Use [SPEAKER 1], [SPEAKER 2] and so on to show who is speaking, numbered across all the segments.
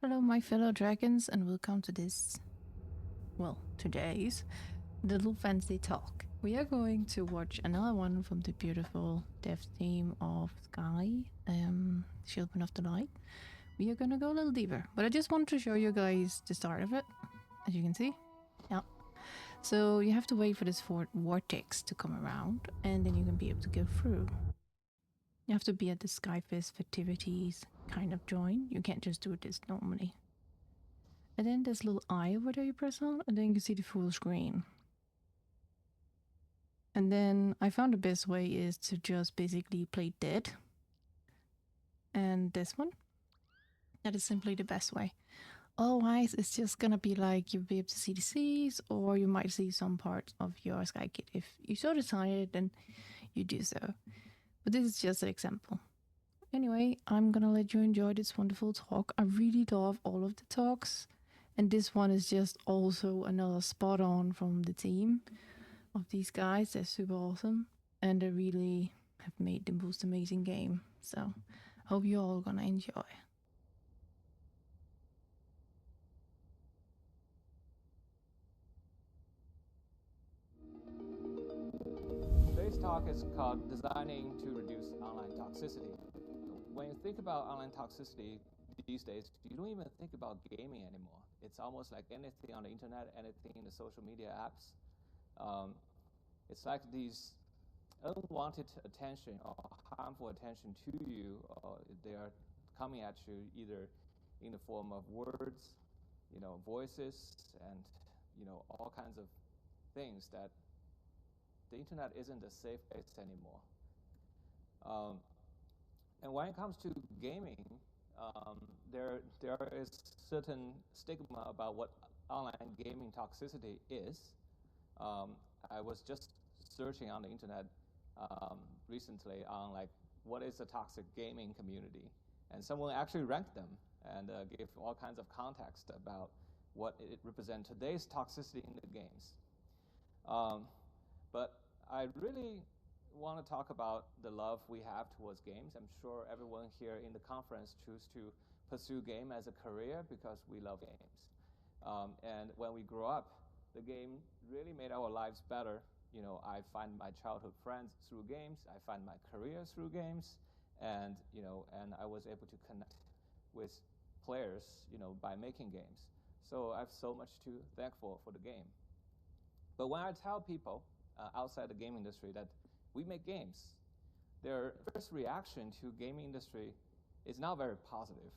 [SPEAKER 1] Hello, my fellow dragons, and welcome to this, well, today's little fancy talk. We are going to watch another one from the beautiful dev team of Sky, Children of the Light. We are gonna go a little deeper, but I just want to show you guys the start of it, as you can see. Yeah. So you have to wait for this vortex to come around, and then you can be able to go through. You have to be at the SkyFest festivities kind of join. You can't just do this normally. And then there's a little eye over there you press on, and then you can see the full screen. And then I found the best way is to just basically play dead. And this one, that is simply the best way. Otherwise, it's just gonna be like you'll be able to see the seas, or you might see some parts of your sky kit. If you so decided, then you do so. But this is just an example. Anyway, I'm gonna let you enjoy this wonderful talk. I really love all of the talks. And this one is just also another spot on from the team of these guys. They're super awesome. And they really have made the most amazing game. So hope you're all gonna enjoy.
[SPEAKER 2] Today's talk is called Designing to Reduce Online Toxicity. When you think about online toxicity these days, you don't even think about gaming anymore. It's almost like anything on the internet, anything in the social media apps. It's like these unwanted attention or harmful attention to you, they are coming at you either in the form of words, voices, and all kinds of things that the internet isn't a safe place anymore. And when it comes to gaming, there is certain stigma about what online gaming toxicity is. I was just searching on the internet recently on like what is a toxic gaming community, and someone actually ranked them and gave all kinds of context about what it represents today's toxicity in the games. But I really want to talk about the love we have towards games. I'm sure everyone here in the conference choose to pursue game as a career because we love games. And when we grow up, the game really made our lives better. I find my childhood friends through games. I find my career through games, and I was able to connect with players, by making games. So I have so much to thankful for the game. But when I tell people outside the game industry that we make games, their first reaction to gaming industry is not very positive.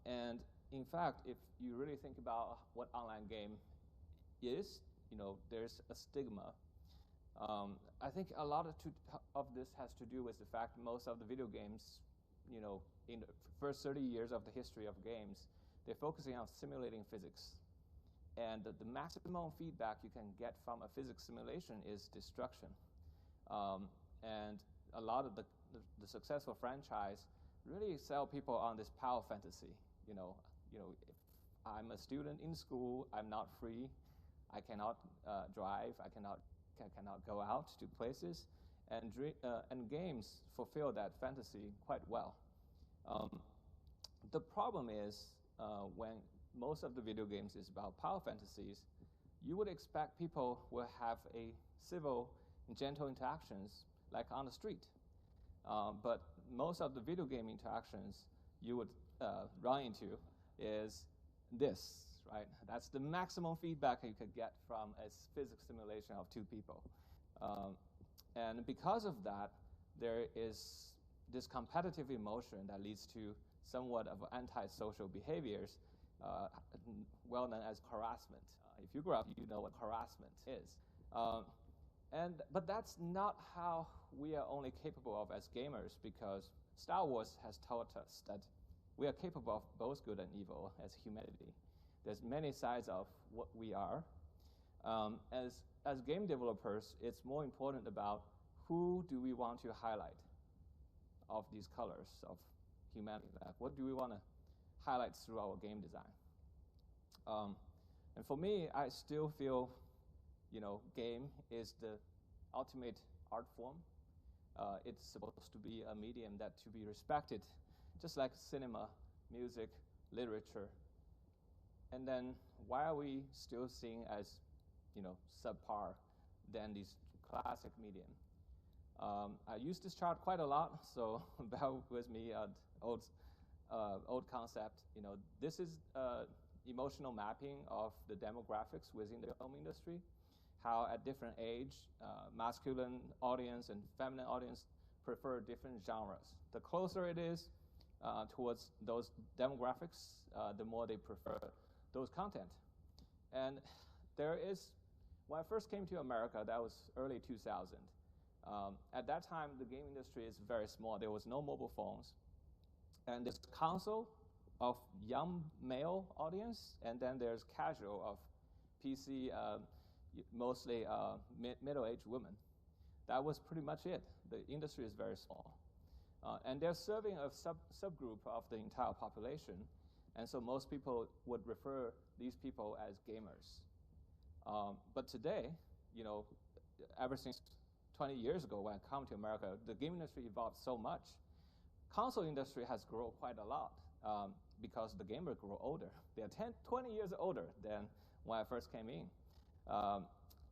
[SPEAKER 2] And in fact, if you really think about what online game is, there's a stigma. I think a lot of this has to do with the fact most of the video games, in the first 30 years of the history of games, they're focusing on simulating physics. And the maximum feedback you can get from a physics simulation is destruction. And a lot of the successful franchise really sell people on this power fantasy. If I'm a student in school, I'm not free, I cannot drive, I cannot go out to places, and games fulfill that fantasy quite well. The problem is when most of the video games is about power fantasies, you would expect people will have a civil and gentle interactions like on the street. But most of the video game interactions you would run into is this, right? That's the maximum feedback you could get from a physics simulation of two people. And because of that, there is this competitive emotion that leads to somewhat of antisocial behaviors, well known as harassment. If you grew up, you know what harassment is. But that's not how we are only capable of as gamers, because Star Wars has taught us that we are capable of both good and evil as humanity. There's many sides of what we are. As game developers, it's more important about who do we want to highlight of these colors of humanity. What do we want to highlight through our game design? And for me, I still feel, game is the ultimate art form. It's supposed to be a medium that to be respected, just like cinema, music, literature. And then why are we still seen as, subpar than these classic medium? I use this chart quite a lot, so bear with me. Old concept. This is emotional mapping of the demographics within the film industry. How at different age, masculine audience and feminine audience prefer different genres. The closer it is towards those demographics, the more they prefer those content. And there is, when I first came to America, that was early 2000. At that time, the game industry is very small. There was no mobile phones. And there's console of young male audience, and then there's casual of PC, mostly middle-aged women. That was pretty much it. The industry is very small. And they're serving a subgroup of the entire population, and so most people would refer these people as gamers. But today, ever since 20 years ago when I come to America, the game industry evolved so much. Console industry has grown quite a lot because the gamers grow older. They're 20 years older than when I first came in.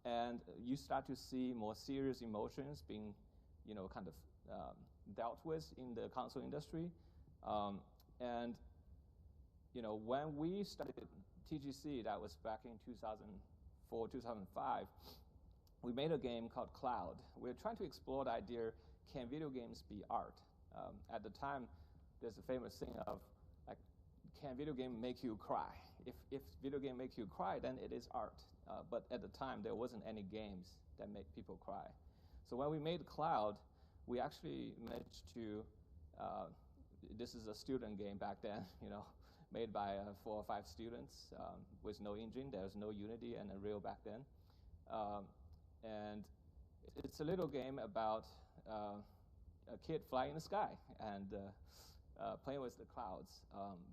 [SPEAKER 2] And you start to see more serious emotions being, kind of dealt with in the console industry. And, when we started TGC, that was back in 2004, 2005, we made a game called Cloud. We were trying to explore the idea, can video games be art? At the time, there's a famous thing of, like, can video game make you cry? If video game make you cry, then it is art. But at the time, there wasn't any games that make people cry. So when we made Cloud, we actually managed to, this is a student game back then, made by 4 or 5 students with no engine. There was no Unity and Unreal back then. And it's a little game about a kid flying in the sky and playing with the clouds.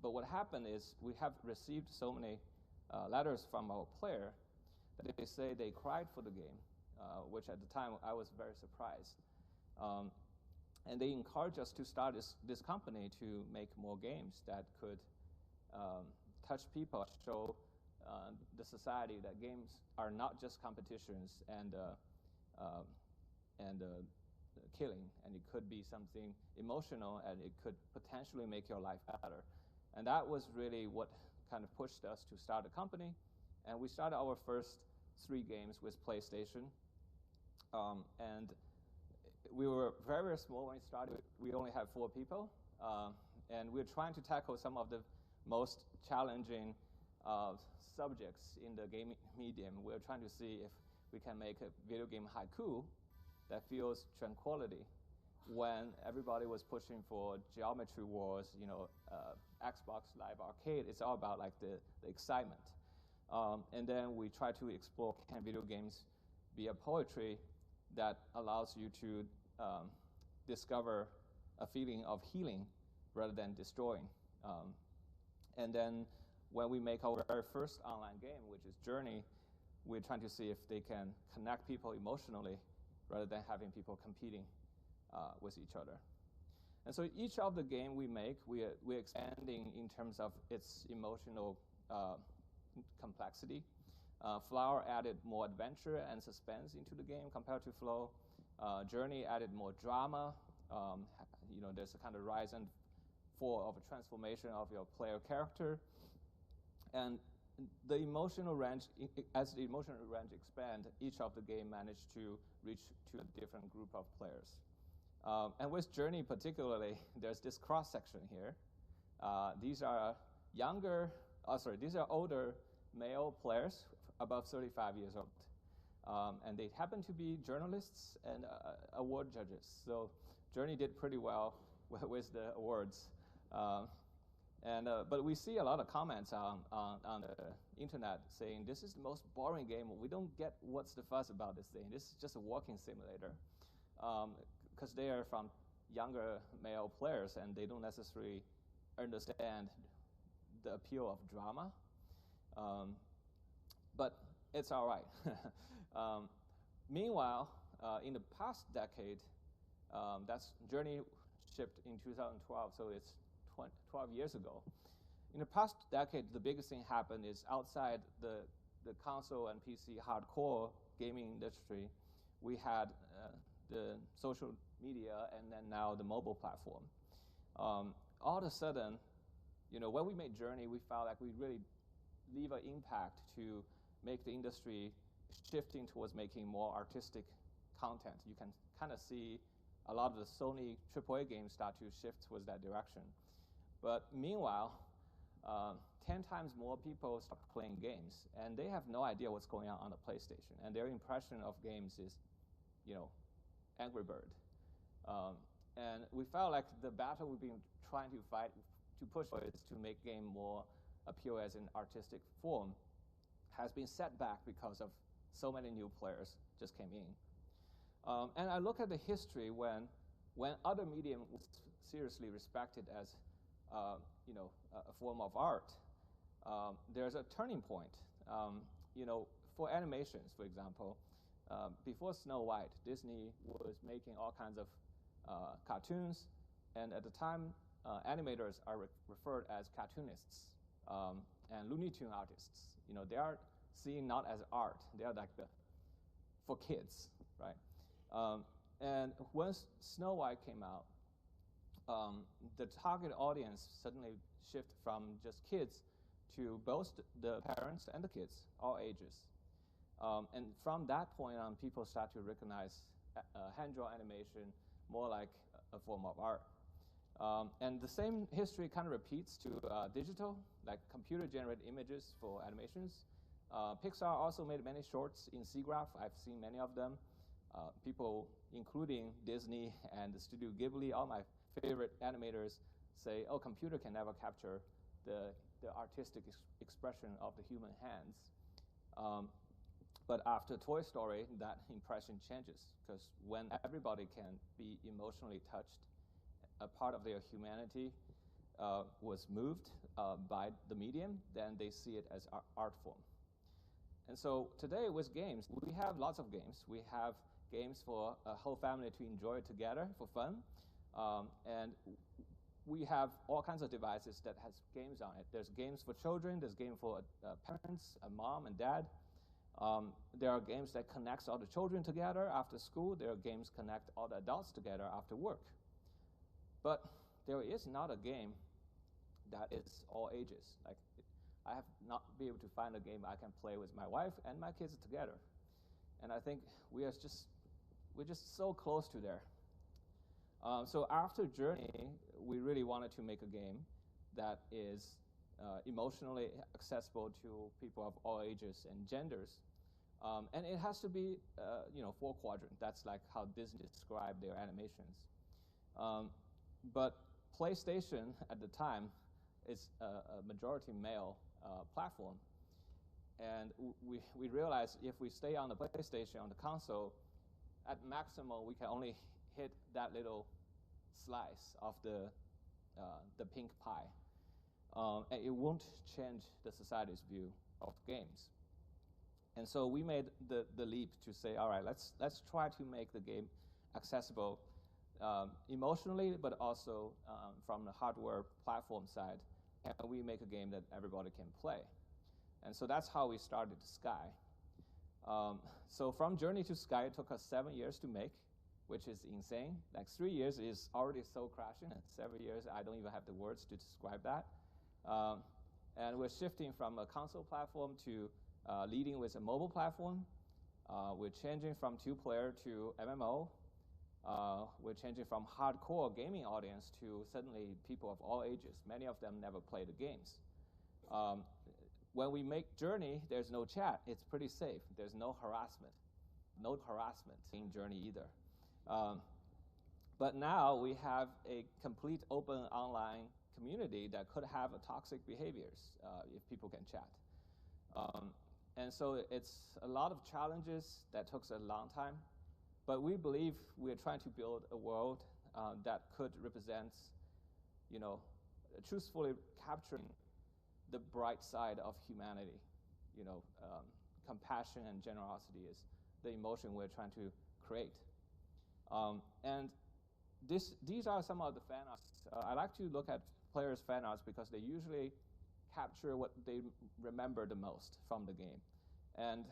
[SPEAKER 2] But what happened is we have received so many letters from our player that they say they cried for the game, which at the time I was very surprised. And they encouraged us to start this company to make more games that could touch people, show the society that games are not just competitions and killing, and it could be something emotional, and it could potentially make your life better. And that was really what kind of pushed us to start a company. And we started our first 3 games with PlayStation. And we were very, very small when we started. We only had 4 people. And we were trying to tackle some of the most challenging subjects in the game medium. We were trying to see if we can make a video game haiku that feels tranquility when everybody was pushing for geometry wars, Xbox Live Arcade. It's all about like the excitement. And then we try to explore, can video games be a poetry that allows you to discover a feeling of healing rather than destroying. And then when we make our very first online game, which is Journey, we're trying to see if they can connect people emotionally rather than having people competing with each other. And so each of the game we make, we're expanding in terms of its emotional complexity. Flower added more adventure and suspense into the game compared to Flow. Journey added more drama. There's a kind of rise and fall of a transformation of your player character. And the emotional range, as the emotional range expand, each of the game managed to reach to a different group of players. And with Journey particularly, there's this cross-section here. These are older male players, above 35 years old. And they happen to be journalists and award judges. So Journey did pretty well with the awards. But we see a lot of comments on the internet saying, this is the most boring game. We don't get what's the fuss about this thing. This is just a walking simulator. Because they are from younger male players and they don't necessarily understand the appeal of drama. But it's all right. Meanwhile, in the past decade, that's Journey shipped in 2012, so it's 12 years ago. In the past decade, the biggest thing happened is outside the console and PC hardcore gaming industry, we had the social media and then now the mobile platform. All of a sudden, when we made Journey, we felt like we really leave an impact to make the industry shifting towards making more artistic content. You can kind of see a lot of the Sony AAA games start to shift towards that direction. But meanwhile, 10 times more people start playing games, and they have no idea what's going on the PlayStation. And their impression of games is, Angry Bird. And we felt like the battle we've been trying to fight to push for is to make game more appeal as an artistic form has been set back because of so many new players just came in. And I look at the history when other medium was seriously respected as a form of art. There's a turning point. For animations, for example, before Snow White, Disney was making all kinds of cartoons, and at the time, animators are referred as cartoonists and Looney Tune artists. They are seen not as art; they are like for kids, right? And once Snow White came out, the target audience suddenly shifted from just kids to both the parents and the kids, all ages. And from that point on, people start to recognize hand-drawn animation more like a form of art. And the same history kind of repeats to digital, like computer-generated images for animations. Pixar also made many shorts in SIGGRAPH. I've seen many of them. People, including Disney and the Studio Ghibli, all my favorite animators say, oh, computer can never capture the artistic expression of the human hands. But after Toy Story, that impression changes, because when everybody can be emotionally touched, a part of their humanity was moved by the medium, then they see it as art form. And so today with games, we have lots of games. We have games for a whole family to enjoy together for fun. And we have all kinds of devices that has games on it. There's games for children. There's games for parents, mom and dad. There are games that connects all the children together after school. There are games connect all the adults together after work. But there is not a game that is all ages. Like, I have not been able to find a game I can play with my wife and my kids together. And I think we're just so close to there. So after Journey, we really wanted to make a game that is emotionally accessible to people of all ages and genders. And it has to be, 4-quadrant. That's like how Disney described their animations. But PlayStation at the time is a majority male platform. And we realized if we stay on the PlayStation, on the console, at maximum we can only hit that little slice of the pink pie. And it won't change the society's view of games. And so we made the leap to say, all right, let's try to make the game accessible emotionally, but also from the hardware platform side. And we make a game that everybody can play. And so that's how we started Sky. So from Journey to Sky, it took us 7 years to make, which is insane. Like 3 years is already so crashing, and 7 years, I don't even have the words to describe that. And we're shifting from a console platform to leading with a mobile platform. We're changing from 2-player to MMO. We're changing from hardcore gaming audience to suddenly people of all ages. Many of them never played the games. When we make Journey, there's no chat. It's pretty safe. There's no harassment. No harassment in Journey either. But now we have a complete open online community that could have a toxic behaviors if people can chat. And so it's a lot of challenges that took a long time. But we believe we're trying to build a world that could represent, truthfully capturing the bright side of humanity. Compassion and generosity is the emotion we're trying to create. And these are some of the fan arts. I like to look at players' fan arts because they usually capture what they remember the most from the game. And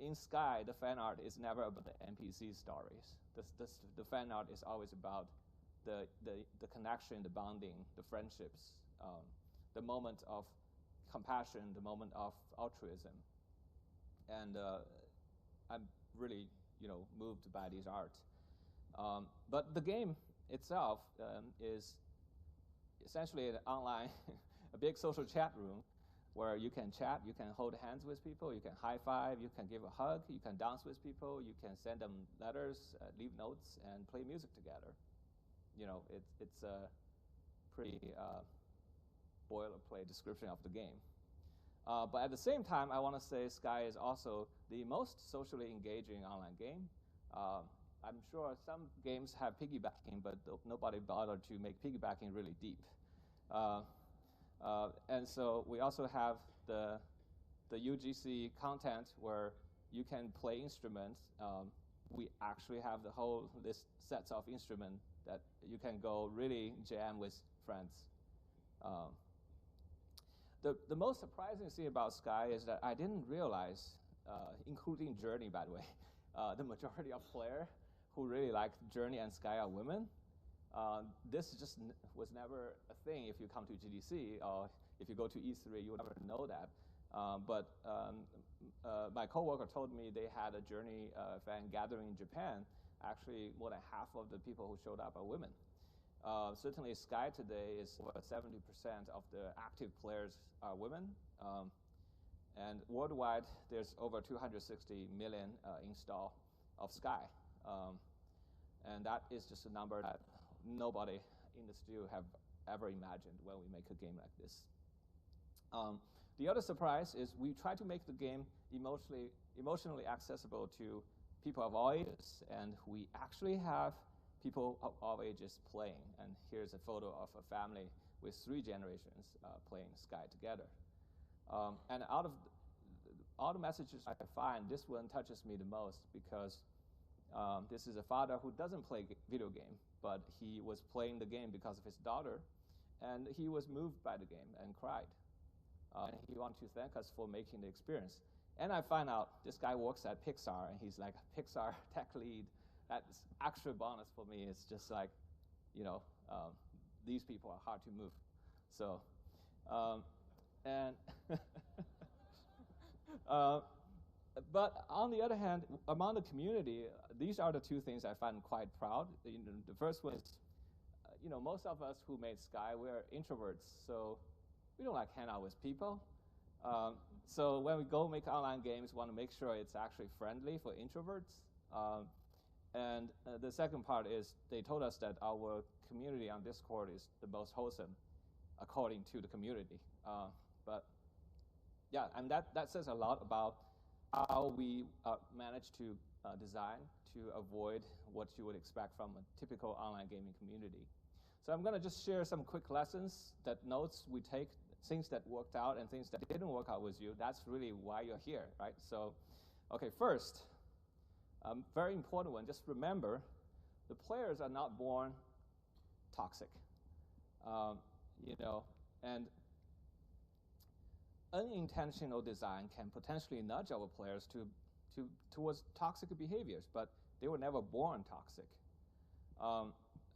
[SPEAKER 2] in Sky, the fan art is never about the NPC stories. The fan art is always about the connection, the bonding, the friendships, the moment of compassion, the moment of altruism. And I'm really, moved by these art. But the game itself is essentially an online, a big social chat room where you can chat, you can hold hands with people, you can high five, you can give a hug, you can dance with people, you can send them letters, leave notes, and play music together. It's a pretty boilerplate description of the game. But at the same time, I want to say Sky is also the most socially engaging online game. I'm sure some games have piggybacking, but nobody bothered to make piggybacking really deep. And so we also have the UGC content where you can play instruments. We actually have the whole list sets of instruments that you can go really jam with friends. The most surprising thing about Sky is that I didn't realize, including Journey, by the way, the majority of players who really like Journey and Sky are women. This just was never a thing if you come to GDC or if you go to E3, you'll never know that. But my coworker told me they had a Journey fan gathering in Japan. Actually, more than half of the people who showed up are women. Certainly, Sky today is over 70% of the active players are women. And worldwide, there's over 260 million install of Sky. And that is just a number that nobody in the studio have ever imagined when we make a game like this. The other surprise is we try to make the game emotionally accessible to people of all ages, and we actually have people of all ages playing. And here's a photo of a family with 3 generations playing Sky together. And out of all the messages I find, this one touches me the most because this is a father who doesn't play video game, but he was playing the game because of his daughter, and he was moved by the game and cried. And he wanted to thank us for making the experience. And I find out this guy works at Pixar, and he's like a Pixar tech lead. That's extra bonus for me. It's just like, these people are hard to move. So, but on the other hand, among the community, these are the 2 things I find quite proud. The first one is, most of us who made Sky, we're introverts, so we don't like hang out with people. So when we go make online games, we want to make sure it's actually friendly for introverts. And the second part is they told us that our community on Discord is the most wholesome, according to the community. But yeah, and that says a lot about how we managed to design to avoid what you would expect from a typical online gaming community. So I'm going to just share some quick lessons, notes we take, things that worked out and things that didn't work out with you. That's really why you're here, right? So, okay, first, very important one, just remember, the players are not born toxic, and unintentional design can potentially nudge our players towards toxic behaviors, but they were never born toxic.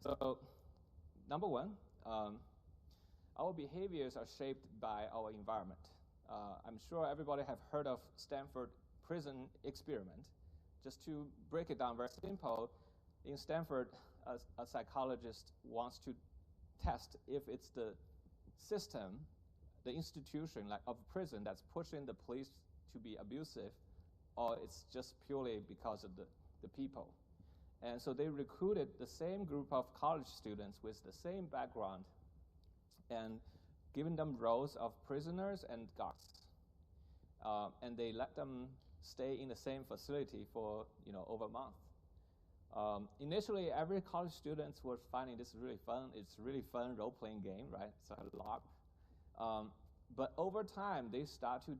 [SPEAKER 2] So, number one, our behaviors are shaped by our environment. I'm sure everybody have heard of Stanford prison experiment. Just to break it down very simple, in Stanford, a psychologist wants to test if it's the system, the institution of prison that's pushing the police to be abusive, or it's just purely because of the people. And so they recruited the same group of college students with the same background and given them roles of prisoners and guards. And they let them stay in the same facility for over a month. Initially, every college students were finding this really fun. It's a really fun role-playing game, right? It's a lot. But over time, they start to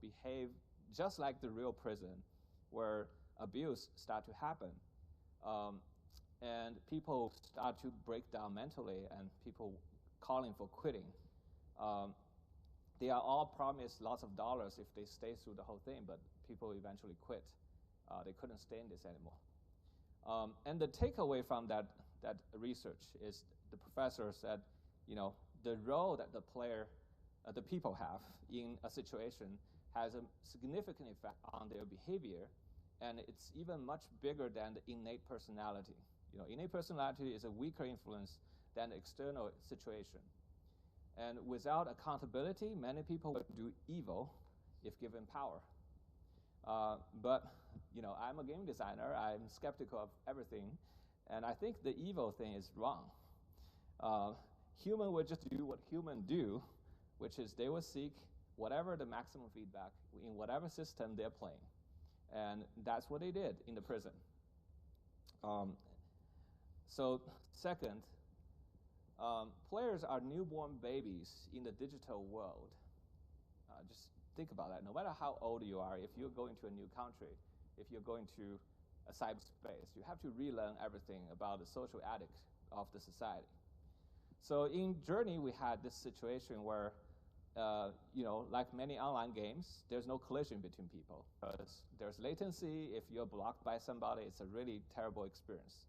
[SPEAKER 2] behave just like the real prison, where abuse start to happen. And people start to break down mentally, and people calling for quitting. They are all promised lots of dollars if they stay through the whole thing, but people eventually quit. They couldn't stay in this anymore. And the takeaway from that research is the professor said, the role that the people have in a situation has a significant effect on their behavior, and it's even much bigger than the innate personality. Innate personality is a weaker influence than the external situation. And without accountability, many people would do evil if given power. But I'm a game designer. I'm skeptical of everything, and I think the evil thing is wrong. Human would just do what humans do, which is they will seek whatever the maximum feedback in whatever system they're playing, and that's what they did in the prison. So second, players are newborn babies in the digital world. Just think about that. No matter how old you are, if you're going to a new country, if you're going to a cyberspace, you have to relearn everything about the social ethics of the society. So in Journey, we had this situation where, like many online games, there's no collision between people. There's latency. If you're blocked by somebody, it's a really terrible experience.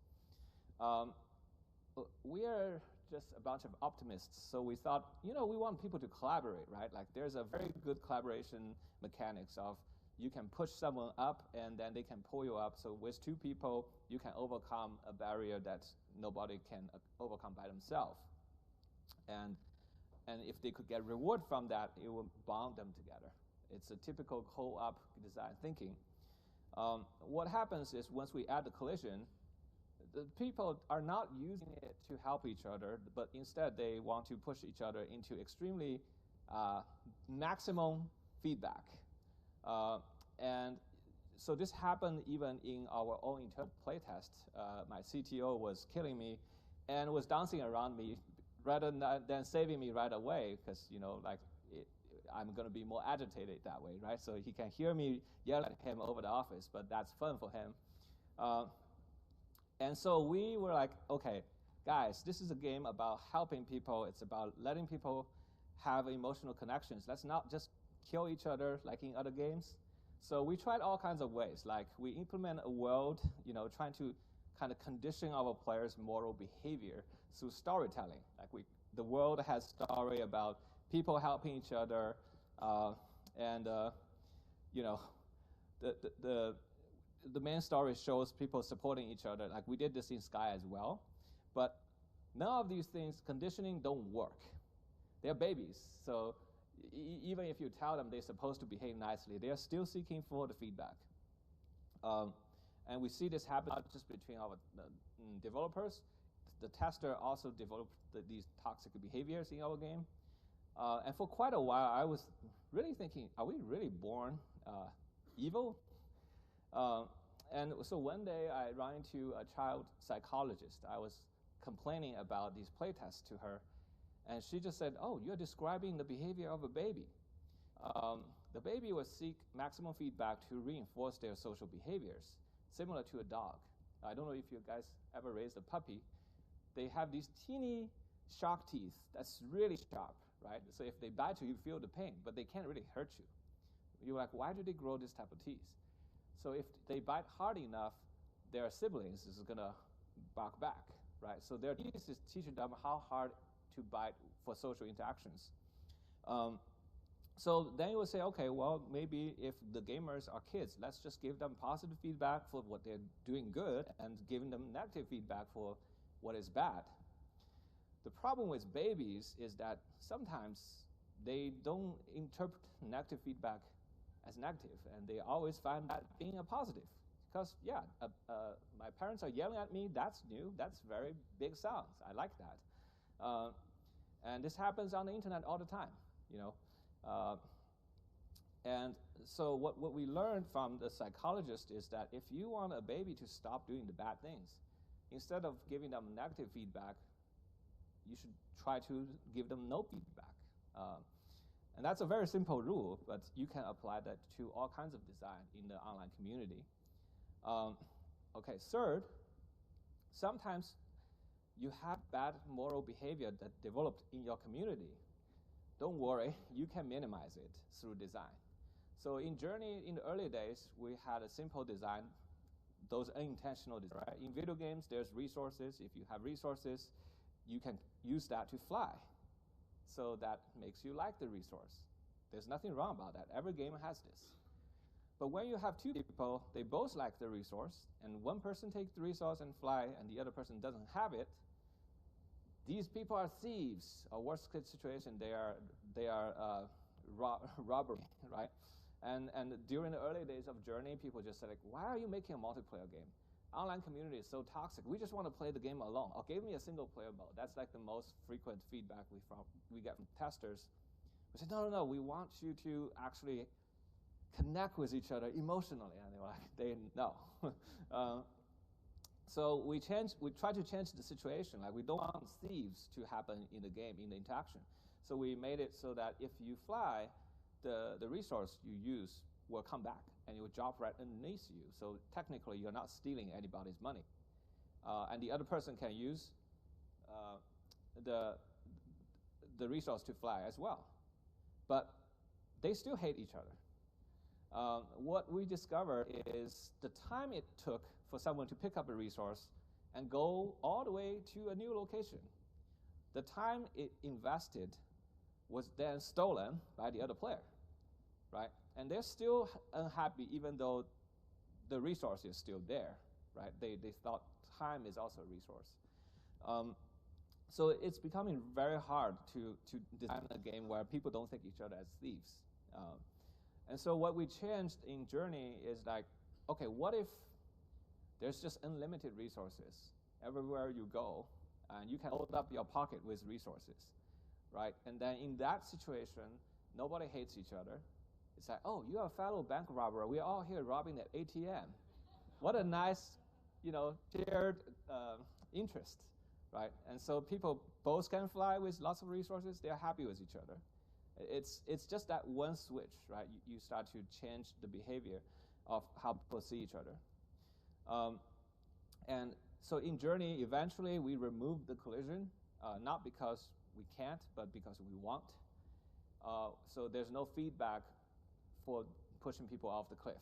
[SPEAKER 2] We are just a bunch of optimists, so we thought, we want people to collaborate, right? Like there's a very good collaboration mechanics of you can push someone up and then they can pull you up. So with two people, you can overcome a barrier that nobody can overcome by themselves. And if they could get reward from that, it will bond them together. It's a typical co-op design thinking. What happens is once we add the collision, the people are not using it to help each other, but instead they want to push each other into extremely maximum feedback. And so this happened even in our own internal playtest. My CTO was killing me and was dancing around me rather than saving me right away, because I'm going to be more agitated that way, right? So he can hear me yell at him over the office, but that's fun for him. And so we were like, okay, guys, this is a game about helping people. It's about letting people have emotional connections. Let's not just kill each other like in other games. So we tried all kinds of ways. Like we implement a world, trying to kind of condition our players' moral behavior through storytelling. Like the world has story about people helping each other, and the main story shows people supporting each other. Like we did this in Sky as well, but none of these things, conditioning, don't work. They're babies, so even if you tell them they're supposed to behave nicely, they are still seeking for the feedback. And we see this happen not just between our developers. The tester also developed these toxic behaviors in our game. And for quite a while, I was really thinking, are we really born evil? And so one day I ran into a child psychologist. I was complaining about these playtests to her, and she just said, oh, you're describing the behavior of a baby. The baby will seek maximum feedback to reinforce their social behaviors, similar to a dog. I don't know if you guys ever raised a puppy. They have these teeny shark teeth that's really sharp, right? So if they bite you, you feel the pain, but they can't really hurt you. You're like, why do they grow this type of teeth? So if they bite hard enough, their siblings is going to bark back, right? So their teeth is teaching them how hard to bite for social interactions. So then you will say, okay, well, maybe if the gamers are kids, let's just give them positive feedback for what they're doing good and giving them negative feedback for what is bad. The problem with babies is that sometimes they don't interpret negative feedback as negative, and they always find that being a positive. Because, my parents are yelling at me, that's new, that's very big sounds, I like that. And this happens on the internet all the time, and so what we learned from the psychologist is that if you want a baby to stop doing the bad things, instead of giving them negative feedback, you should try to give them no feedback. And that's a very simple rule, but you can apply that to all kinds of design in the online community. Okay, third, sometimes you have bad moral behavior that developed in your community, don't worry, you can minimize it through design. So in Journey, in the early days, we had a simple design, those unintentional design, right? In video games, there's resources. If you have resources, you can use that to fly. So that makes you like the resource. There's nothing wrong about that. Every game has this. But when you have two people, they both like the resource, and one person takes the resource and fly, and the other person doesn't have it, these people are thieves. Or worst case situation, they are robbery, right? And during the early days of Journey, people just said, like, why are you making a multiplayer game? Online community is so toxic. We just want to play the game alone. Or give me a single player mode. That's like the most frequent feedback we get from testers. We said, no, we want you to actually connect with each other emotionally. And they were like, no. So we try to change the situation. Like, we don't want thieves to happen in the game, in the interaction. So we made it so that if you fly, the resource you use will come back and it will drop right underneath you. So technically, you're not stealing anybody's money. And the other person can use the resource to fly as well. But they still hate each other. What we discovered is the time it took for someone to pick up a resource and go all the way to a new location. The time it invested was then stolen by the other player, right? And they're still unhappy even though the resource is still there, right? They thought time is also a resource. So it's becoming very hard to design a game where people don't think each other as thieves. And so what we changed in Journey is like, okay, what if there's just unlimited resources everywhere you go, and you can load up your pocket with resources, right? And then in that situation, nobody hates each other. It's like, oh, you are a fellow bank robber. We're all here robbing that ATM. What a nice, shared interest, right? And so people both can fly with lots of resources. They're happy with each other. It's just that one switch, right? You start to change the behavior of how people see each other. And so in Journey, eventually we removed the collision, not because we can't, but because we want. So there's no feedback for pushing people off the cliff.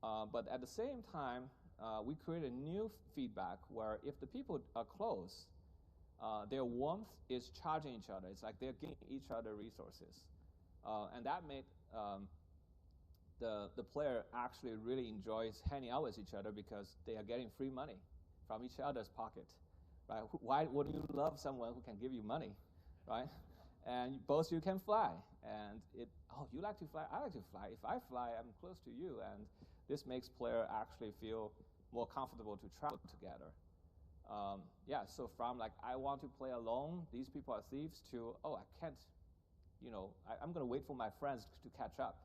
[SPEAKER 2] But at the same time, we created new feedback where if the people are close, their warmth is charging each other. It's like they're giving each other resources. And that made the player actually really enjoys hanging out with each other because they are getting free money from each other's pocket, right? Why would you love someone who can give you money, right? And both you can fly. And you like to fly, I like to fly. If I fly, I'm close to you. And this makes player actually feel more comfortable to travel together. So from like, I want to play alone, these people are thieves, to, I can't, I'm going to wait for my friends to catch up.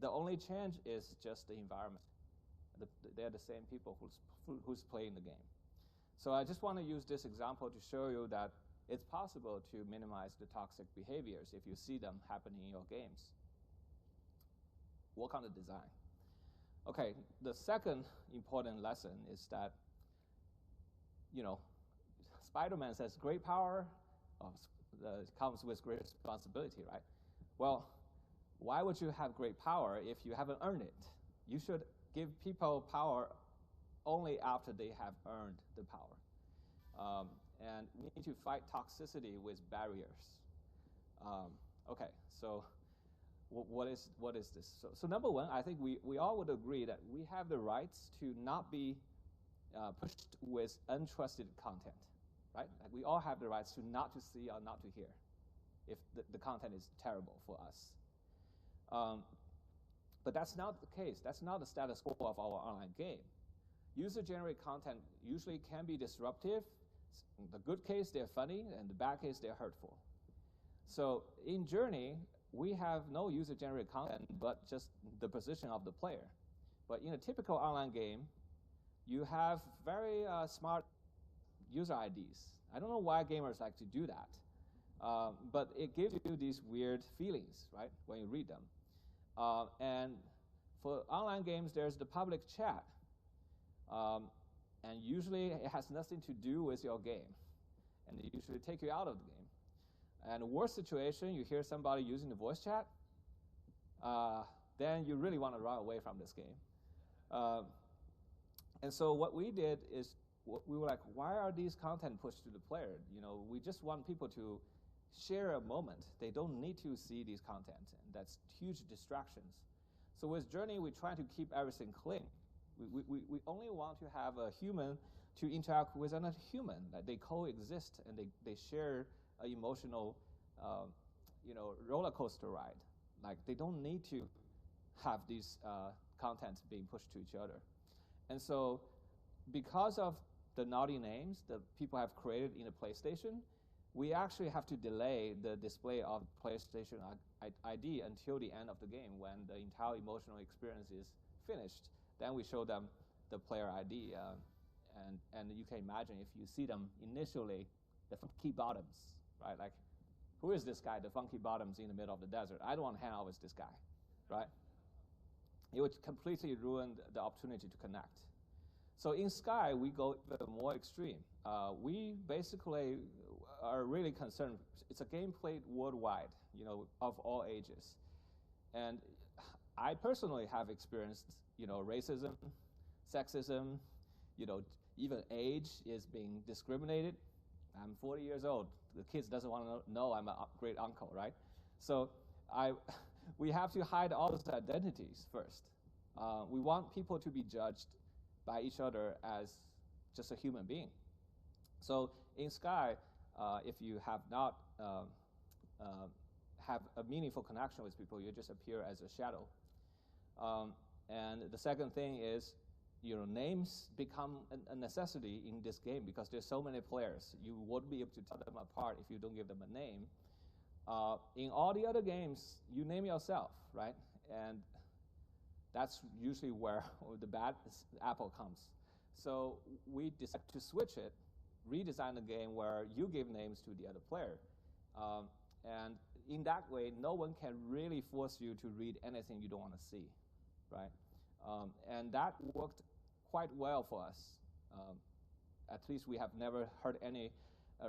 [SPEAKER 2] The only change is just the environment. They're the same people who's playing the game. So I just want to use this example to show you that it's possible to minimize the toxic behaviors if you see them happening in your games. Work on the design. Okay, the second important lesson is that, Spider-Man says great power comes with great responsibility, right? Well, why would you have great power if you haven't earned it? You should give people power only after they have earned the power. And we need to fight toxicity with barriers. Okay, so what is this? So number one, I think we all would agree that we have the rights to not be pushed with untrusted content, right? Like, we all have the rights to not to see or not to hear if the content is terrible for us. But that's not the case. That's not the status quo of our online game. User-generated content usually can be disruptive. In the good case, they're funny, and the bad case, they're hurtful. So in Journey, we have no user-generated content, but just the position of the player. But in a typical online game, you have very smart user IDs. I don't know why gamers like to do that, but it gives you these weird feelings, right, when you read them. And for online games, there's the public chat. And usually it has nothing to do with your game. And they usually take you out of the game. And worst situation, you hear somebody using the voice chat, then you really want to run away from this game. And so what we did is we were like, why are these content pushed to the player? We just want people to share a moment. They don't need to see these content, and that's huge distractions. So with Journey, we try to keep everything clean. We only want to have a human to interact with another human. Like they coexist and they share an emotional, roller coaster ride. Like they don't need to have these contents being pushed to each other. And so because of the naughty names that people have created in the PlayStation, we actually have to delay the display of PlayStation ID until the end of the game when the entire emotional experience is finished. Then we show them the player ID, and you can imagine if you see them initially, the funky bottoms, right? Like, who is this guy, the funky bottoms in the middle of the desert? I don't want to hang out with this guy, right? It would completely ruin the opportunity to connect. So in Sky, we go even more extreme. We basically are really concerned. It's a game played worldwide, of all ages. And I personally have experienced, racism, sexism, even age is being discriminated. I'm 40 years old. The kids doesn't want to know I'm a great uncle, right? So we have to hide all those identities first. We want people to be judged by each other as just a human being. So in Sky, if you have not have a meaningful connection with people, you just appear as a shadow. And the second thing is, names become a necessity in this game because there's so many players. You won't be able to tell them apart if you don't give them a name. In all the other games, you name yourself, right? And that's usually where the bad apple comes. So we decided to switch it, redesign the game where you give names to the other player. And in that way, no one can really force you to read anything you don't want to see, right? And that worked quite well for us. At least we have never heard any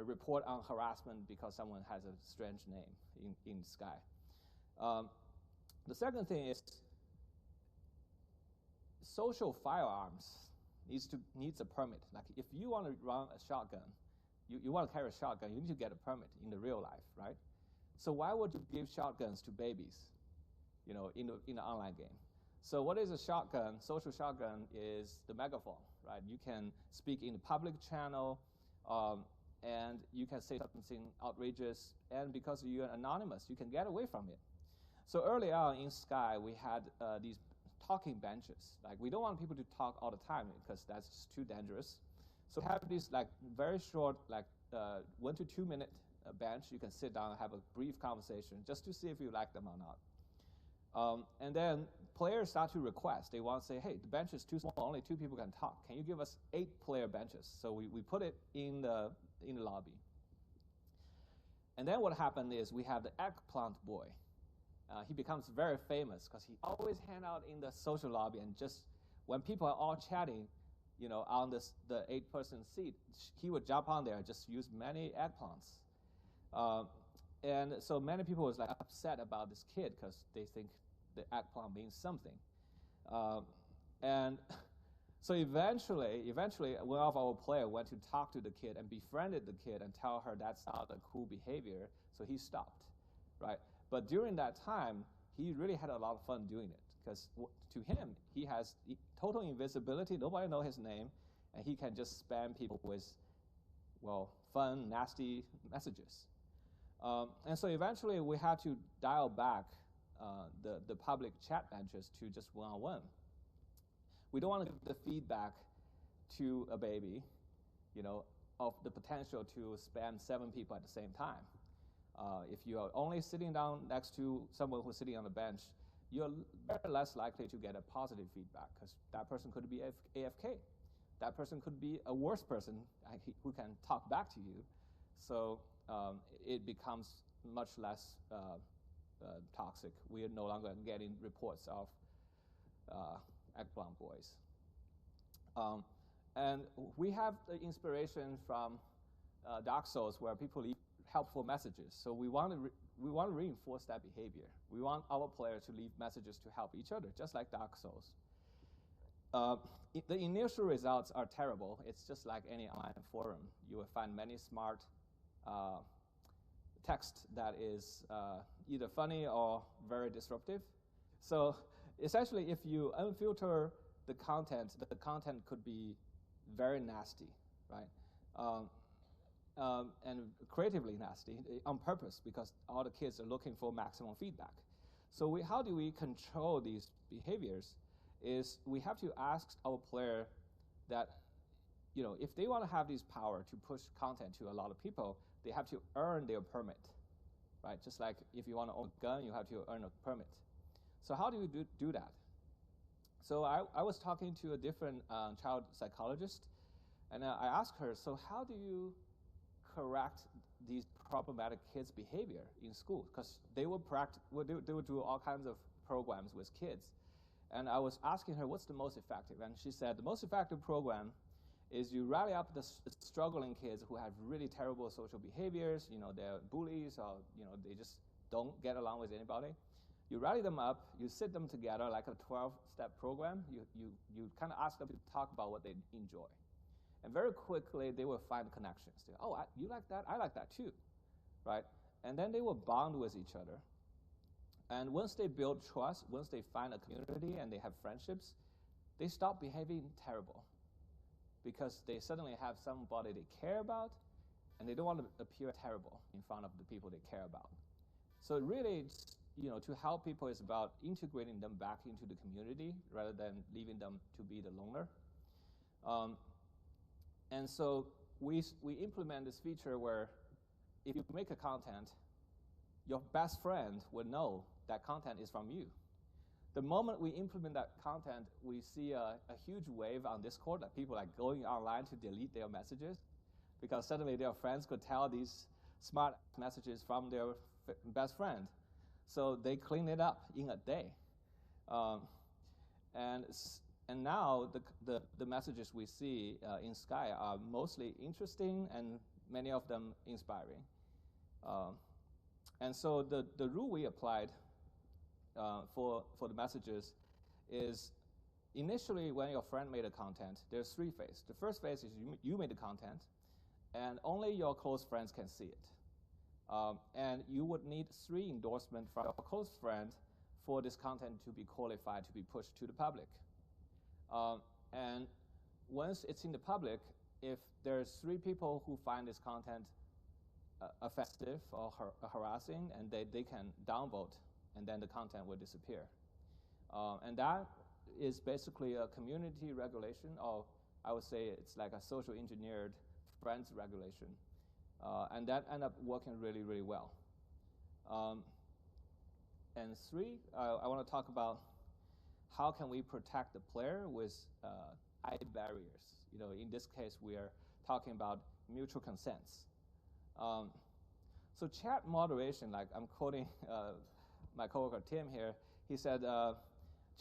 [SPEAKER 2] report on harassment because someone has a strange name in Sky. The second thing is social firearms needs a permit. Like if you want to run a shotgun, you want to carry a shotgun, you need to get a permit in the real life, right? So why would you give shotguns to babies, in the online game? So what is a shotgun? Social shotgun is the megaphone, right? You can speak in the public channel, and you can say something outrageous, and because you're anonymous, you can get away from it. So early on in Sky, we had these talking benches. Like we don't want people to talk all the time because that's just too dangerous. So have these very short, 1 to 2 minute bench. You can sit down and have a brief conversation just to see if you like them or not. And then players start to request. They want to say, hey, the bench is too small, only 2 people can talk. Can you give us 8-player benches? So we put it in the lobby. And then what happened is we have the eggplant boy. He becomes very famous because he always hang out in the social lobby, and just when people are all chatting, on the 8-person seat, he would jump on there and just use many eggplants. And so many people was upset about this kid because they think the eggplant means something. And so eventually, one of our players went to talk to the kid and befriended the kid and tell her that's not a cool behavior, so he stopped, right? But during that time, he really had a lot of fun doing it because to him, he has total invisibility. Nobody knows his name, and he can just spam people with, fun, nasty messages. And so eventually, we had to dial back the public chat benches to just one-on-one. We don't want to give the feedback to a baby, of the potential to spam 7 people at the same time. If you are only sitting down next to someone who's sitting on the bench, you're very less likely to get a positive feedback because that person could be AFK. That person could be a worse person who can talk back to you. So it becomes much less toxic. We are no longer getting reports of eggplant boys. And we have the inspiration from Dark Souls, where people leave helpful messages. So we want to reinforce that behavior. We want our players to leave messages to help each other, just like Dark Souls. The initial results are terrible. It's just like any online forum. You will find many smart text that is either funny or very disruptive. So essentially, if you unfilter the content could be very nasty, right? And creatively nasty on purpose, because all the kids are looking for maximum feedback. So how do we control these behaviors? Is we have to ask our player that, if they want to have this power to push content to a lot of people, they have to earn their permit, right? Just like if you want to own a gun, you have to earn a permit. So how do you do that? So I was talking to a different child psychologist, and I asked her, so how do you correct these problematic kids' behavior in school? Because they would do all kinds of programs with kids. And I was asking her, what's the most effective? And she said, the most effective program is you rally up the struggling kids who have really terrible social behaviors, they're bullies, or they just don't get along with anybody. You rally them up, you sit them together like a 12-step program. You kind of ask them to talk about what they enjoy. And very quickly, they will find connections. You like that? I like that too, right? And then they will bond with each other. And once they build trust, once they find a community and they have friendships, they stop behaving terrible, because they suddenly have somebody they care about, and they don't want to appear terrible in front of the people they care about. So really, to help people is about integrating them back into the community rather than leaving them to be the loner. And so we implement this feature where if you make a content, your best friend will know that content is from you. The moment we implement that content, we see a huge wave on Discord that people are going online to delete their messages, because suddenly their friends could tell these smart messages from their best friend. So they clean it up in a day. And now the messages we see in Sky are mostly interesting and many of them inspiring. And so the rule we applied for the messages is, initially when your friend made a content, there's 3 phases. The first phase is you made the content, and only your close friends can see it. And you would need 3 endorsements from your close friend for this content to be qualified to be pushed to the public. And once it's in the public, if there's 3 people who find this content offensive or harassing, and they can downvote, and then the content will disappear. And that is basically a community regulation, or I would say it's like a social engineered friends regulation. And that ended up working really, really well. And 3, I want to talk about how can we protect the player with high barriers. In this case, we are talking about mutual consents. So chat moderation, like I'm quoting my coworker Tim here, he said,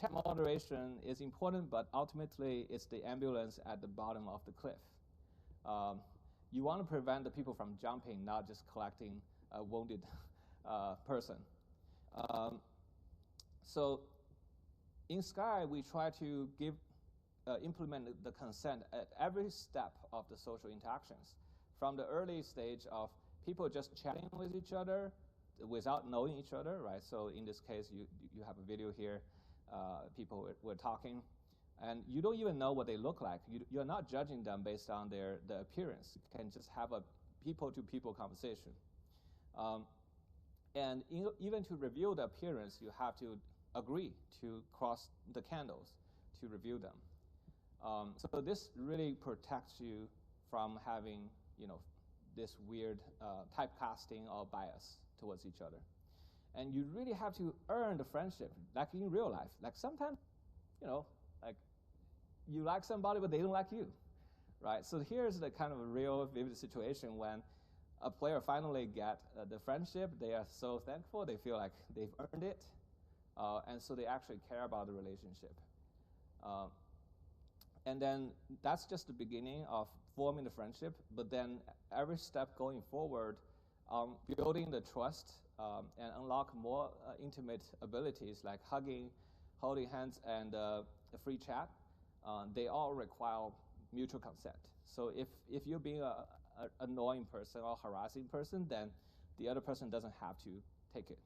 [SPEAKER 2] chat moderation is important, but ultimately it's the ambulance at the bottom of the cliff. You want to prevent the people from jumping, not just collecting a wounded person. So in Sky, we try to implement the consent at every step of the social interactions, from the early stage of people just chatting with each other without knowing each other, right? So in this case, you have a video here, people were talking, and you don't even know what they look like. You're not judging them based on the appearance. You can just have a people-to-people conversation. And even to review the appearance, you have to agree to cross the candles to review them. So this really protects you from having, this weird typecasting or bias towards each other. And you really have to earn the friendship, like in real life. Like sometimes, like you like somebody, but they don't like you, right? So here's the kind of a real vivid situation when a player finally get the friendship. They are so thankful. They feel like they've earned it. And so they actually care about the relationship. And then that's just the beginning of forming the friendship. But then every step going forward, building the trust and unlock more intimate abilities like hugging, holding hands, and a free chat, they all require mutual consent. So if you're being a annoying person or harassing person, then the other person doesn't have to take it.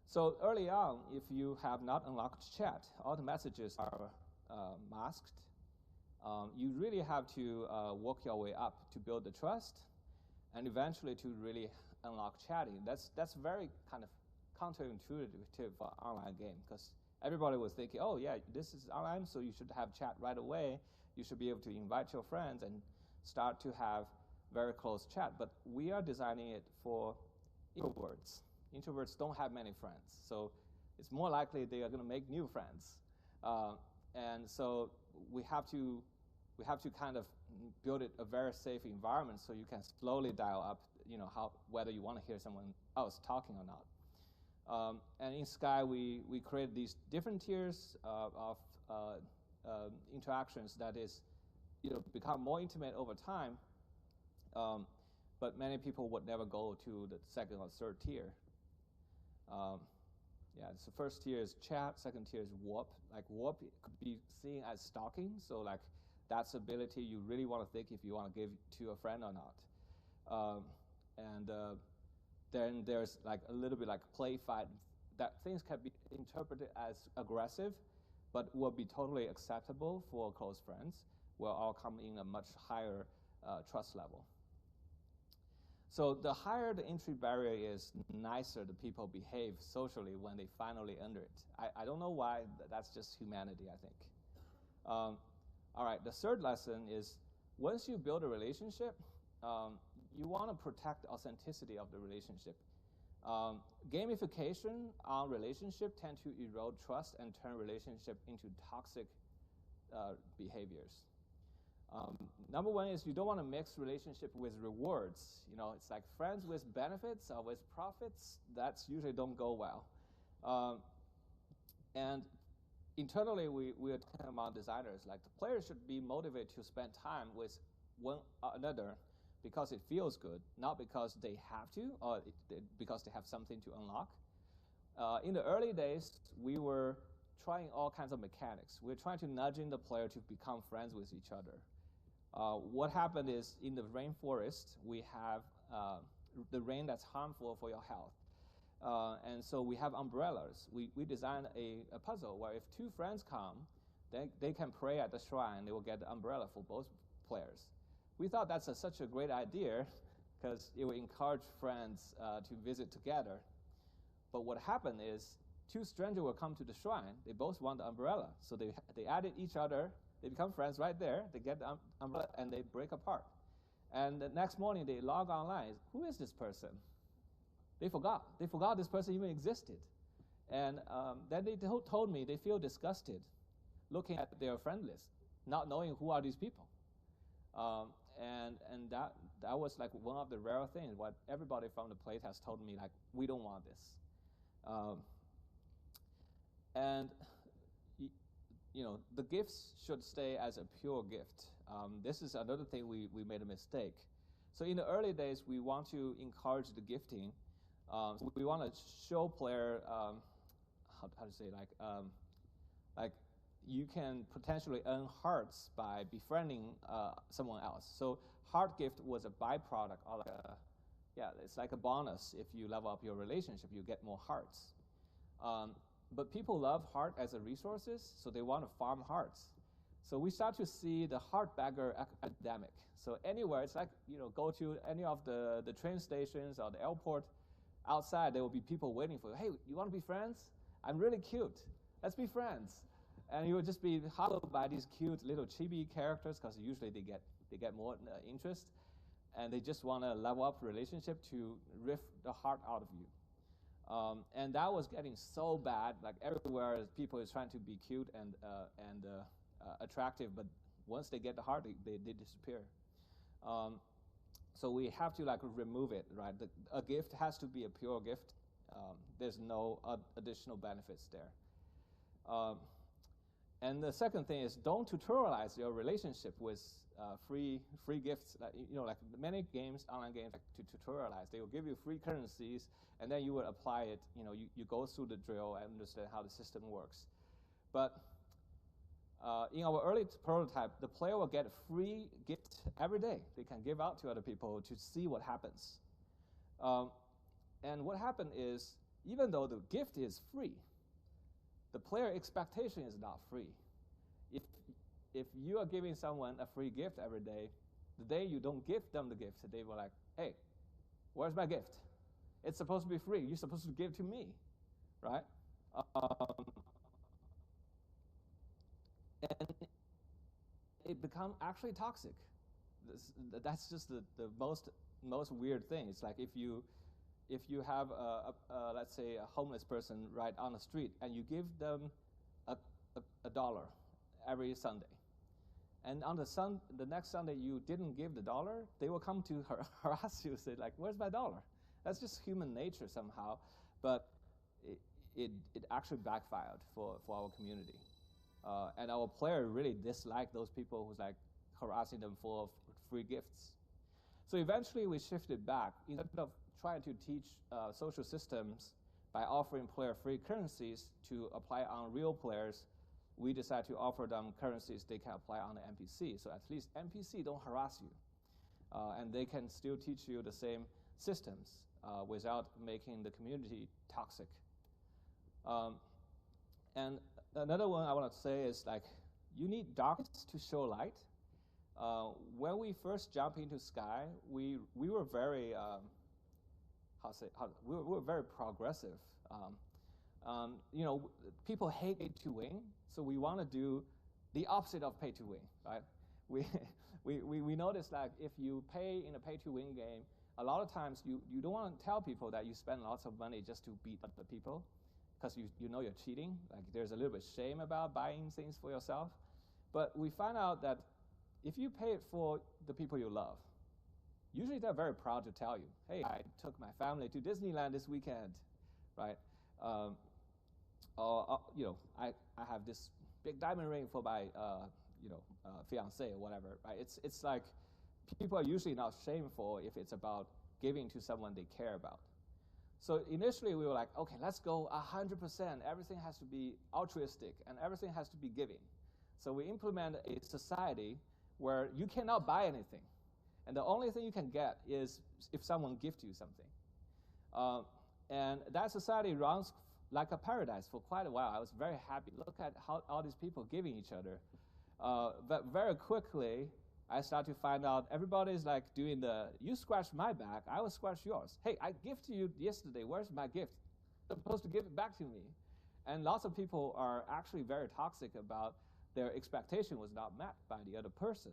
[SPEAKER 2] So early on, if you have not unlocked chat, all the messages are masked. You really have to work your way up to build the trust, and eventually to really unlock chatting. That's very kind of counterintuitive for online game, because everybody was thinking, oh yeah, this is online, so you should have chat right away. You should be able to invite your friends and start to have very close chat. But we are designing it for introverts. Introverts don't have many friends, so it's more likely they are going to make new friends. And so we have to kind of build it a very safe environment so you can slowly dial up, whether you want to hear someone else talking or not. And in Sky, we create these different tiers of interactions that is, become more intimate over time. But many people would never go to the second or third tier. So first tier is chat, second tier is warp. Like warp could be seen as stalking, so like that's ability you really want to think if you want to give to a friend or not. Then there's like a little bit like play fight, that things can be interpreted as aggressive, but will be totally acceptable for close friends, will all come in a much higher trust level. So the higher the entry barrier is, nicer the people behave socially when they finally enter it. I don't know why, that's just humanity, I think. All right, the third lesson is, once you build a relationship, you want to protect the authenticity of the relationship. Gamification on relationship tend to erode trust and turn relationship into toxic behaviors. Number one is you don't want to mix relationship with rewards. It's like friends with benefits or with profits. That's usually don't go well. And internally, we are talking about designers. Like the players should be motivated to spend time with one another because it feels good, not because they have to or because they have something to unlock. In the early days, we were trying all kinds of mechanics. We're trying to nudging the player to become friends with each other. What happened is, in the rainforest, we have the rain that's harmful for your health. And so we have umbrellas. We designed a puzzle where if two friends come, they can pray at the shrine, they will get the umbrella for both players. We thought that's such a great idea because it will encourage friends to visit together. But what happened is, two strangers will come to the shrine, they both want the umbrella. So they added each other, they become friends right there, they get the umbrella, and they break apart. And the next morning, they log online. Who is this person? They forgot. They forgot this person even existed. And then they told me they feel disgusted looking at their friend list, not knowing who are these people. And that was like one of the rare things. What everybody from the playtest told me, like, we don't want this. And the gifts should stay as a pure gift. This is another thing we made a mistake. So in the early days, we want to encourage the gifting. So we want to show player how to say, like you can potentially earn hearts by befriending someone else. So heart gift was a byproduct, or it's like a bonus. If you level up your relationship, you get more hearts. But people love heart as a resources, so they want to farm hearts. So we start to see the heart bagger epidemic. So anywhere, it's like, go to any of the train stations or the airport, outside there will be people waiting for you. Hey, you want to be friends? I'm really cute. Let's be friends. And you will just be hustled by these cute little chibi characters, because usually they get more interest, and they just want to level up relationship to riff the heart out of you. And that was getting so bad, like everywhere people is trying to be cute and attractive, but once they get the heart, they disappear. So we have to remove it, right? A gift has to be a pure gift. There's no additional benefits there. And the second thing is don't tutorialize your relationship with free gifts. Like, like many games, online games, like to tutorialize. They will give you free currencies, and then you will apply it. You go through the drill and understand how the system works. But in our early prototype, the player will get a free gift every day. They can give out to other people to see what happens. And what happened is, even though the gift is free, the player expectation is not free. If you are giving someone a free gift every day, the day you don't give them the gift, they will like, hey, where's my gift? It's supposed to be free. You're supposed to give to me, right? And it becomes actually toxic. That's just the most weird thing. It's like if you have let's say a homeless person right on the street, and you give them a dollar every Sunday, and on the next Sunday you didn't give the dollar, they will come to harass you, say like, where's my dollar? That's just human nature somehow, but it actually backfired for our community. And our player really disliked those people who's like harassing them for free gifts. So eventually we shifted back. Instead of trying to teach social systems by offering player free currencies to apply on real players, we decided to offer them currencies they can apply on the NPC. So at least NPC don't harass you. And they can still teach you the same systems without making the community toxic. And another one I want to say is like, you need darkness to show light. When we first jumped into Sky, we were very we were very progressive. People hate pay to win, so we want to do the opposite of pay to win, right? We noticed that if you pay in a pay to win game, a lot of times you don't want to tell people that you spend lots of money just to beat other people, because you know you're cheating. Like there's a little bit of shame about buying things for yourself. But we find out that if you pay it for the people you love, usually they're very proud to tell you, hey, I took my family to Disneyland this weekend, right? I have this big diamond ring for my fiance or whatever, right? It's like people are usually not shameful if it's about giving to someone they care about. So initially we were like, okay, let's go 100%. Everything has to be altruistic and everything has to be giving. So we implement a society where you cannot buy anything. And the only thing you can get is if someone gives you something. And that society runs like a paradise for quite a while. I was very happy. Look at how all these people giving each other. But very quickly, I started to find out everybody's like doing you scratch my back, I will scratch yours. Hey, I gifted you yesterday. Where's my gift? You're supposed to give it back to me. And lots of people are actually very toxic about their expectation was not met by the other person.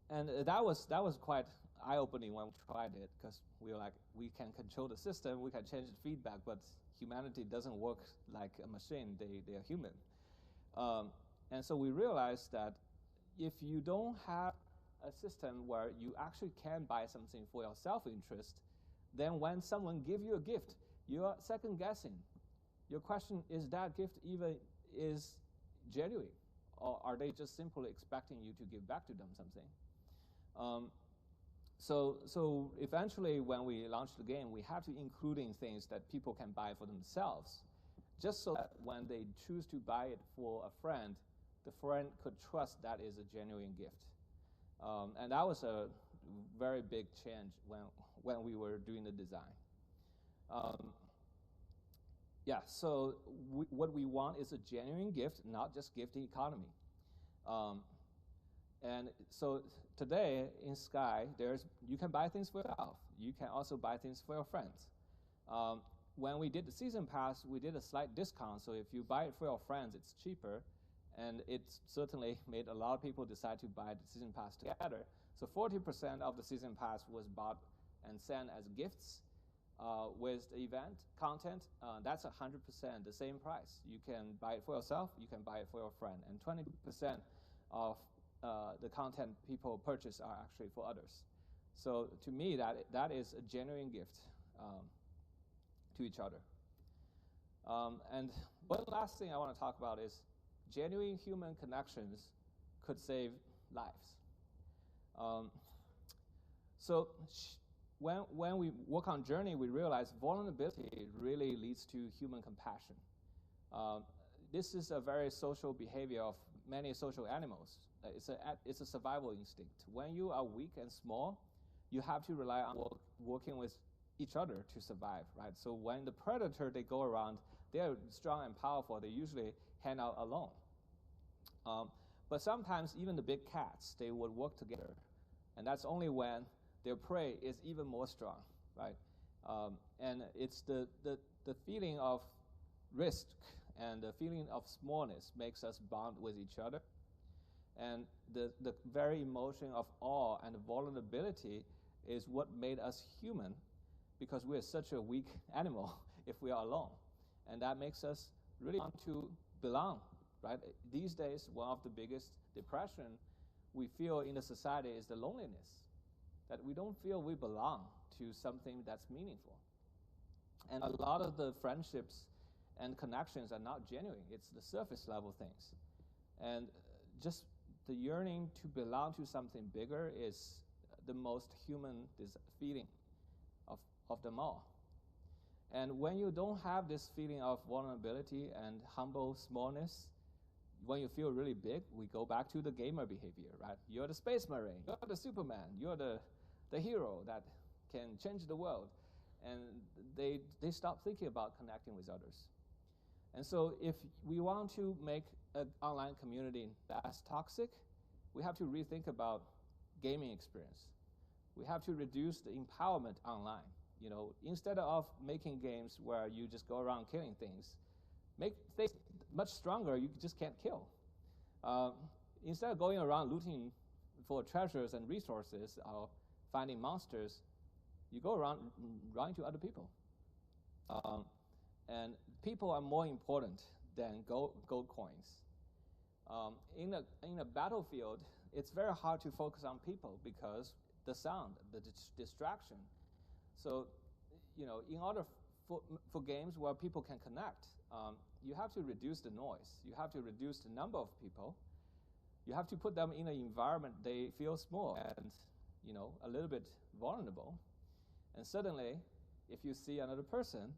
[SPEAKER 2] And that was quite eye-opening when we tried it, because we were like, we can control the system, we can change the feedback, but humanity doesn't work like a machine. They are human. And so we realized that if you don't have a system where you actually can buy something for your self-interest, then when someone gives you a gift, you are second-guessing. Your question is that gift even is genuine, or are they just simply expecting you to give back to them something? So eventually, when we launched the game, we have to including things that people can buy for themselves, just so that when they choose to buy it for a friend, the friend could trust that is a genuine gift. And that was a very big change when we were doing the design. So what we want is a genuine gift, not just gifting economy. And so today in Sky, you can buy things for yourself. You can also buy things for your friends. When we did the season pass, we did a slight discount. So if you buy it for your friends, it's cheaper. And it certainly made a lot of people decide to buy the season pass together. So 40% of the season pass was bought and sent as gifts. With the event content, that's 100% the same price. You can buy it for yourself, you can buy it for your friend. And 20% of the content people purchase are actually for others. So to me, that is a genuine gift to each other. And one last thing I want to talk about is genuine human connections could save lives. So when we work on Journey, we realize vulnerability really leads to human compassion. This is a very social behavior of many social animals. It's a survival instinct. When you are weak and small, you have to rely on working with each other to survive, right? So when the predator, they go around, they're strong and powerful, they usually hang out alone. But sometimes even the big cats, they would work together. And that's only when their prey is even more strong, right? And it's the feeling of risk and the feeling of smallness makes us bond with each other. And the very emotion of awe and vulnerability is what made us human, because we're such a weak animal if we are alone. And that makes us really want to belong, right? These days, one of the biggest depression we feel in the society is the loneliness, that we don't feel we belong to something that's meaningful. And a lot of the friendships and connections are not genuine. It's the surface level things. And just the yearning to belong to something bigger is the most human feeling of them all. And when you don't have this feeling of vulnerability and humble smallness, when you feel really big, we go back to the gamer behavior, right? You're the Space Marine, you're the Superman, you're the hero that can change the world. And they stop thinking about connecting with others. And so if we want to make an online community that's toxic, we have to rethink about gaming experience. We have to reduce the empowerment online. You know, instead of making games where you just go around killing things, make things much stronger you just can't kill. Instead of going around looting for treasures and resources or finding monsters, you go around running to other people. And people are more important than gold coins. In a battlefield, it's very hard to focus on people because the sound, the distraction. So, you know, in order for games where people can connect, you have to reduce the noise. You have to reduce the number of people. You have to put them in an environment they feel small and, you know, a little bit vulnerable. And suddenly, if you see another person,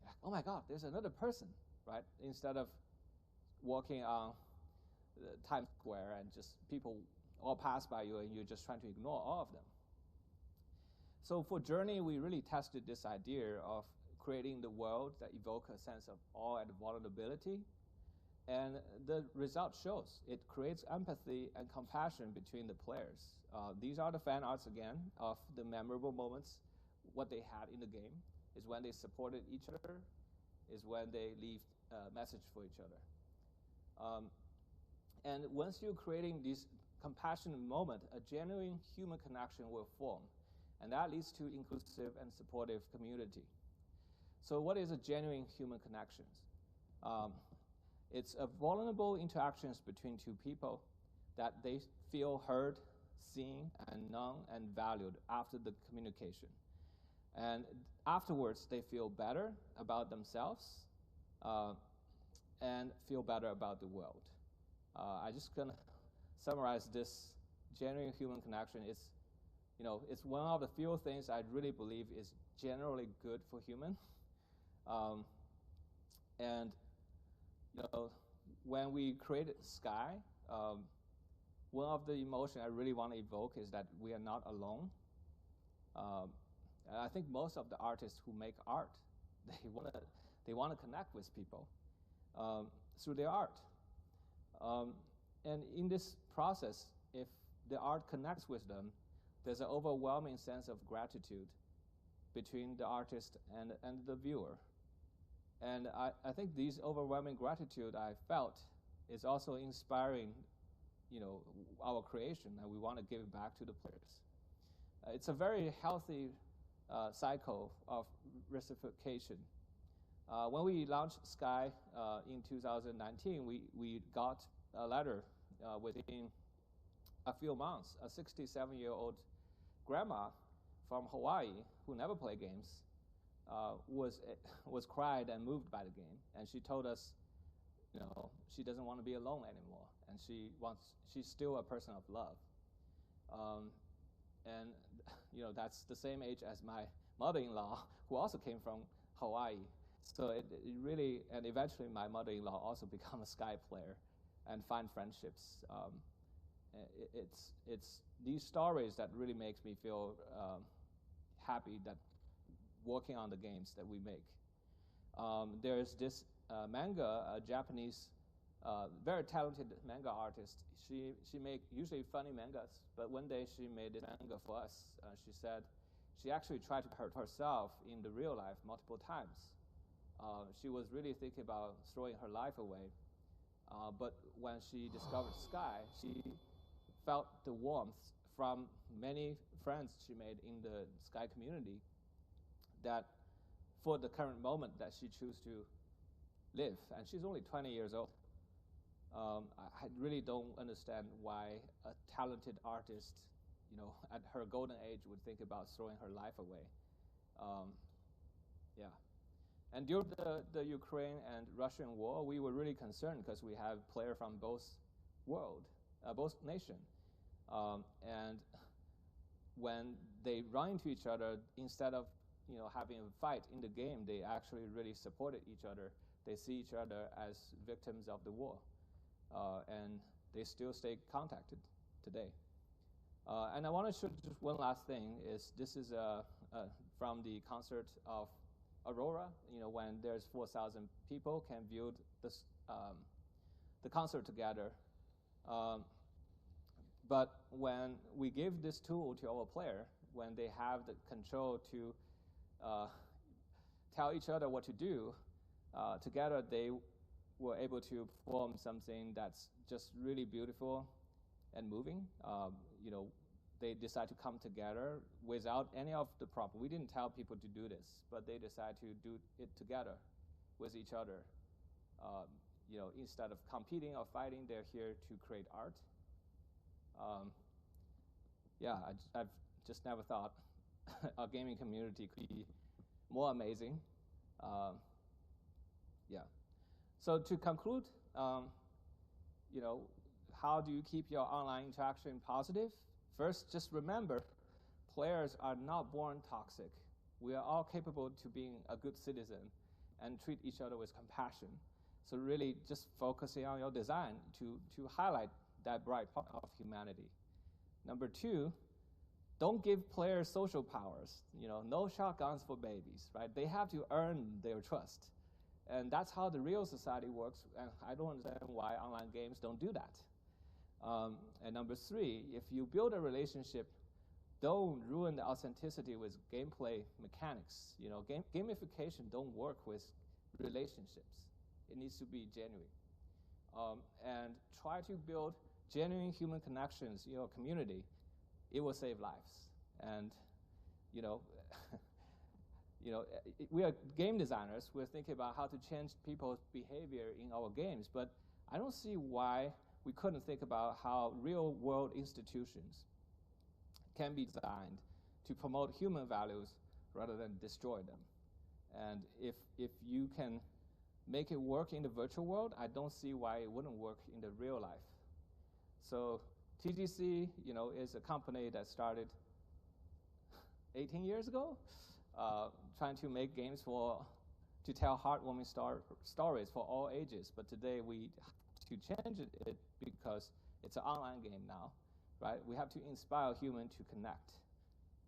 [SPEAKER 2] like, oh my God, there's another person, right? Instead of walking on Times Square and just people all pass by you and you're just trying to ignore all of them. So for Journey, we really tested this idea of creating the world that evoke a sense of awe and vulnerability. And the result shows. It creates empathy and compassion between the players. These are the fan arts again of the memorable moments. What they had in the game is when they supported each other, is when they leave a message for each other. And once you're creating this compassionate moment, a genuine human connection will form. And that leads to inclusive and supportive community. So what is a genuine human connection? It's a vulnerable interactions between two people that they feel heard, seen, and known, and valued after the communication. And afterwards, they feel better about themselves and feel better about the world. I'm just gonna summarize this genuine human connection. It's one of the few things I really believe is generally good for human. And when we created Sky, one of the emotions I really want to evoke is that we are not alone. And I think most of the artists who make art, they want to connect with people through their art. And in this process, if the art connects with them, there's an overwhelming sense of gratitude between the artist and the viewer. And I think this overwhelming gratitude I felt is also inspiring, our creation, and we want to give it back to the players. It's a very healthy cycle of reciprocation. When we launched Sky in 2019, we got a letter within a few months. A 67-year-old grandma from Hawaii who never played games was cried and moved by the game, and she told us, she doesn't want to be alone anymore, and she's still a person of love. And that's the same age as my mother-in-law, who also came from Hawaii. So it really, and eventually my mother-in-law also become a Sky player and find friendships. It's these stories that really makes me feel happy that working on the games that we make. There's this manga, a Japanese, very talented manga artist. She make usually funny mangas, but one day she made a manga for us. She said she actually tried to hurt herself in the real life multiple times. She was really thinking about throwing her life away. But when she discovered Sky, she felt the warmth from many friends she made in the Sky community, that for the current moment that she chose to live. And she's only 20 years old. I really don't understand why a talented artist, at her golden age would think about throwing her life away. Yeah. And during the Ukraine and Russian war, we were really concerned because we have players from both nations. And when they run into each other, instead of having a fight in the game, they actually really supported each other. They see each other as victims of the war, and they still stay contacted today. And I want to show just one last thing. This is from the concert of Aurora. When there's 4,000 people can view the concert together. But when we give this tool to our player, when they have the control to tell each other what to do, together they were able to perform something that's just really beautiful and moving. They decide to come together without any of the problem. We didn't tell people to do this, but they decide to do it together with each other. Instead of competing or fighting, they're here to create art. I've just never thought a gaming community could be more amazing. So to conclude, how do you keep your online interaction positive? First, just remember, players are not born toxic. We are all capable to being a good citizen and treat each other with compassion. So really just focusing on your design to highlight that bright part of humanity. Number two, don't give players social powers. No shotguns for babies, right? They have to earn their trust. And that's how the real society works, and I don't understand why online games don't do that. And number three, if you build a relationship, don't ruin the authenticity with gameplay mechanics. Gamification don't work with relationships. It needs to be genuine. And try to build genuine human connections in your community. It will save lives. And we are game designers. We're thinking about how to change people's behavior in our games, but I don't see why we couldn't think about how real-world institutions can be designed to promote human values rather than destroy them. And if you can make it work in the virtual world, I don't see why it wouldn't work in the real life. So TGC, is a company that started 18 years ago, trying to make games to tell heartwarming stories for all ages. But today we have to change it because it's an online game now, right? We have to inspire humans to connect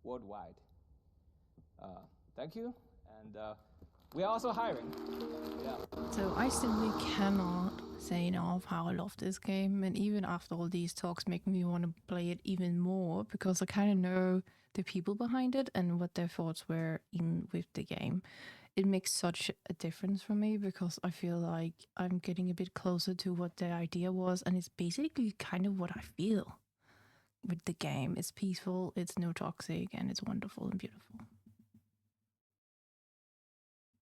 [SPEAKER 2] worldwide. Thank you, and we are also hiring. Yeah.
[SPEAKER 1] So I simply cannot say enough how I love this game, and even after all these talks make me want to play it even more, because I kind of know the people behind it and what their thoughts were in with the game. It makes such a difference for me because I feel like I'm getting a bit closer to what the idea was, and it's basically kind of what I feel with the game. It's peaceful, it's no toxic, and it's wonderful and beautiful.